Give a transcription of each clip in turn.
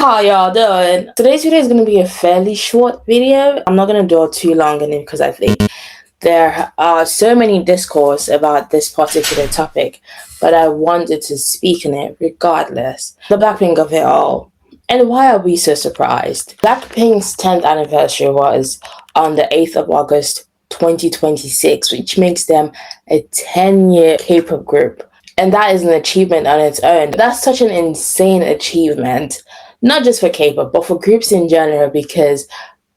How y'all doing? Today's video is going to be a fairly short video. I'm not going to dwell too long on it because I think there are so many discourse about this particular topic, but I wanted to speak on it regardless. The Blackpink of it all. And why are we so surprised? Blackpink's 10th anniversary was on the 8th of August 2026, which makes them a 10-year K-pop group. And that is an achievement on its own. That's such an insane achievement, not just for K-pop, but for groups in general, because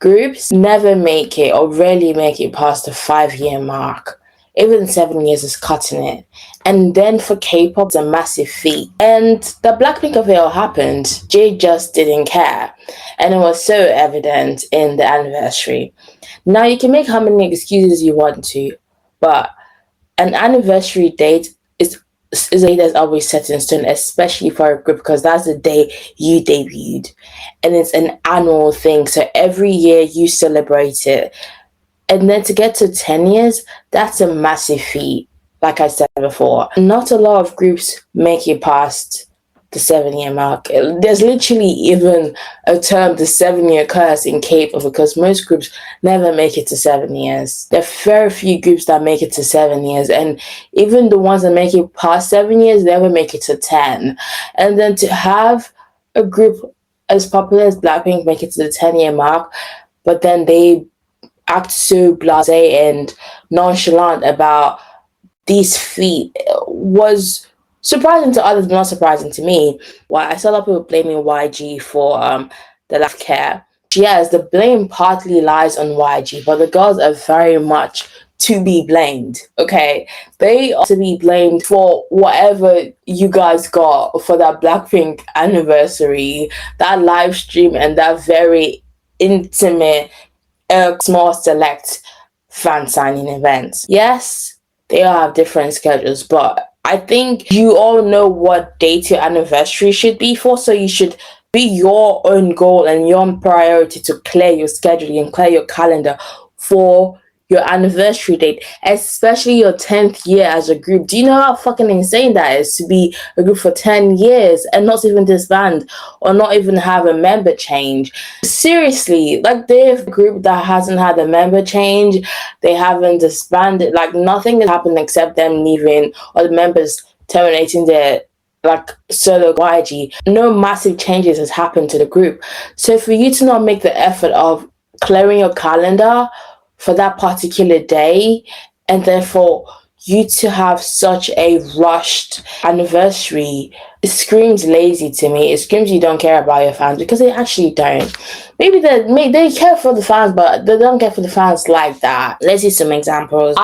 groups never make it or rarely make it past the 5-year mark. Even 7 years is cutting it. And then for K-pop, it's a massive feat. And the Blackpink of it all happened. Jay just didn't care. And it was so evident in the anniversary. Now, you can make how many excuses you want to, but an anniversary date is a date that's always set in stone, especially for a group, because that's the day you debuted. And it's an annual thing, so every year you celebrate it. And then to get to 10 years, that's a massive feat, like I said before. Not a lot of groups make it past the 7-year mark. There's literally even a term, the 7-year curse in K-pop, because most groups never make it to 7 years. There are very few groups that make it to 7 years, and even the ones that make it past 7 years never make it to 10. And then to have a group as popular as Blackpink make it to the 10-year mark, but then they act so blasé and nonchalant about these feet was surprising to others, but not surprising to me. Why I saw a lot of people blaming YG for the lack of care. Yes, the blame partly lies on YG, but the girls are very much to be blamed. Okay, they are to be blamed for whatever you guys got for that Blackpink anniversary, that live stream, and that very intimate, small select fan signing events. Yes, they all have different schedules, but I think you all know what date your anniversary should be for, so you should be your own goal and your own priority to clear your schedule and clear your calendar for your anniversary date, especially your 10th year as a group. Do you know how fucking insane that is, to be a group for 10 years and not even disband or not even have a member change? Seriously, like, they're a group that hasn't had a member change, they haven't disbanded, like nothing has happened except them leaving or the members terminating their solo YG. No massive changes has happened to the group. So for you to not make the effort of clearing your calendar for that particular day, and therefore you to have such a rushed anniversary, it screams lazy to me. It screams you don't care about your fans, because they actually don't. Maybe they care for the fans, but they don't care for the fans like that. Let's see some examples.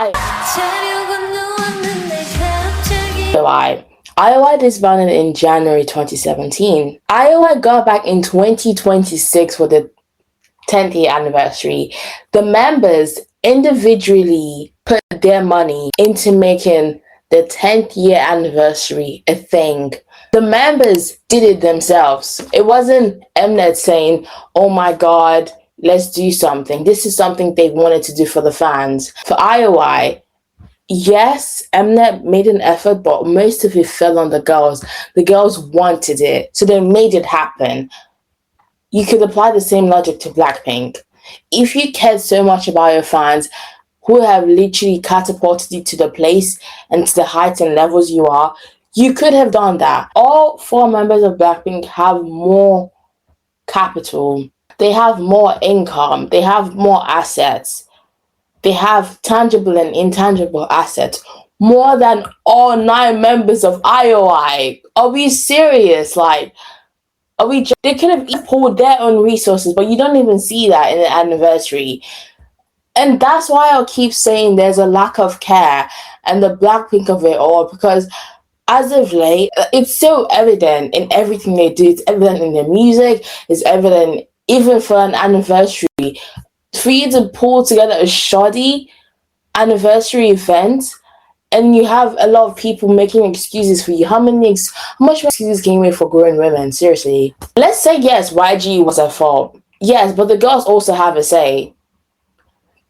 IOI disbanded in January 2017. IOI got back in 2026 for the 10th year anniversary. The members individually put their money into making the 10th year anniversary a thing. The members did it themselves. It wasn't Mnet saying, oh my god, let's do something. This is something they wanted to do for the fans. For IOI, yes, Mnet made an effort, but most of it fell on the girls. The girls wanted it, so they made it happen. You could apply the same logic to Blackpink. If you cared so much about your fans, who have literally catapulted you to the place and to the heights and levels you are, you could have done that. All 4 members of Blackpink have more capital. They have more income. They have more assets. They have tangible and intangible assets. More than all 9 members of IOI. Are we serious? Like, they could have pulled their own resources, but you don't even see that in the anniversary. And that's why I'll keep saying there's a lack of care and the Blackpink of it all, because as of late, it's so evident in everything they do. It's evident in their music. It's evident even for an anniversary. For you to pull together a shoddy anniversary event, and you have a lot of people making excuses for you. How much excuses can you make for grown women? Seriously. Let's say, yes, YG was at fault. Yes, but the girls also have a say.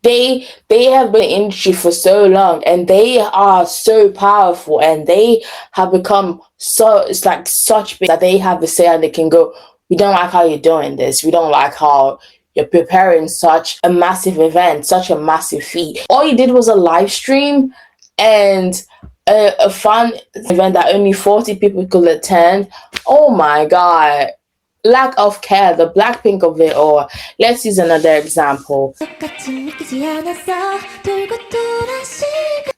They have been in the industry for so long, and they are so powerful, and they have become such big that they have a say, and they can go, We don't like how you're doing this. We don't like how you're preparing such a massive event, such a massive feat. All you did was a live stream and a fun event that only 40 people could attend. Oh my god. Lack of care, the Blackpink of it all. Let's use another example. They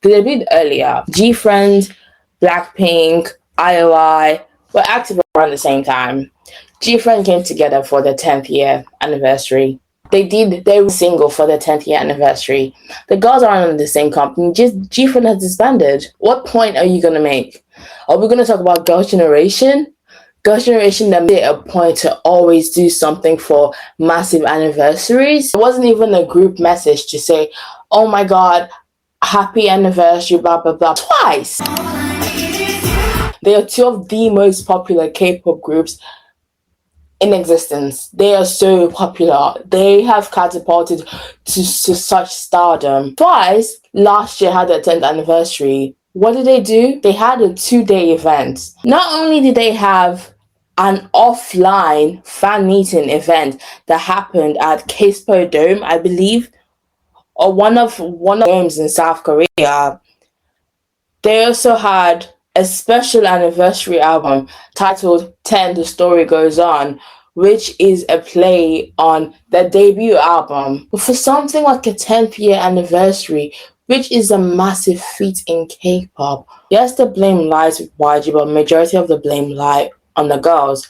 debuted earlier. G-Friend, Blackpink, IOI were active around the same time. G-Friend came together for the 10th year anniversary. They were single for the 10th year anniversary. The girls aren't in the same company. Just G-Friend has disbanded. What point are you gonna make? Are we gonna talk about Girls' Generation? Girls' Generation that made a point to always do something for massive anniversaries. It wasn't even a group message to say, oh my god, happy anniversary, blah blah blah, twice. They are two of the most popular K-pop groups in existence. They are so popular. They have catapulted to such stardom. Twice, last year had their 10th anniversary. What did they do? They had a 2-day event. Not only did they have an offline fan meeting event that happened at Kespo Dome, I believe, or one of the domes in South Korea. They also had a special anniversary album titled 10 The Story Goes On, which is a play on their debut album. But for something like a 10th year anniversary, which is a massive feat in K-pop, yes, the blame lies with YG, but majority of the blame lie on the girls.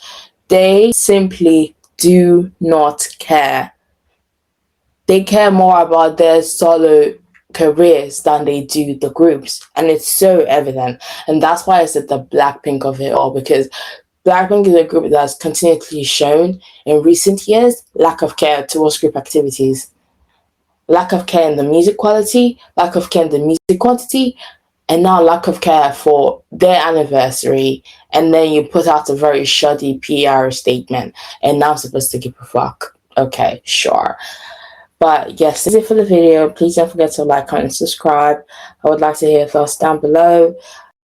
They simply do not care. They care more about their solo careers than they do the groups, and it's so evident. And that's why I said the Blackpink of it all, because Blackpink is a group that's continuously shown in recent years lack of care towards group activities, lack of care in the music quality, lack of care in the music quantity, and now lack of care for their anniversary. And then you put out a very shoddy PR statement, and now I'm supposed to give a fuck. Okay, sure. But yes, that's it for the video. Please don't forget to like, comment, and subscribe. I would like to hear your thoughts down below.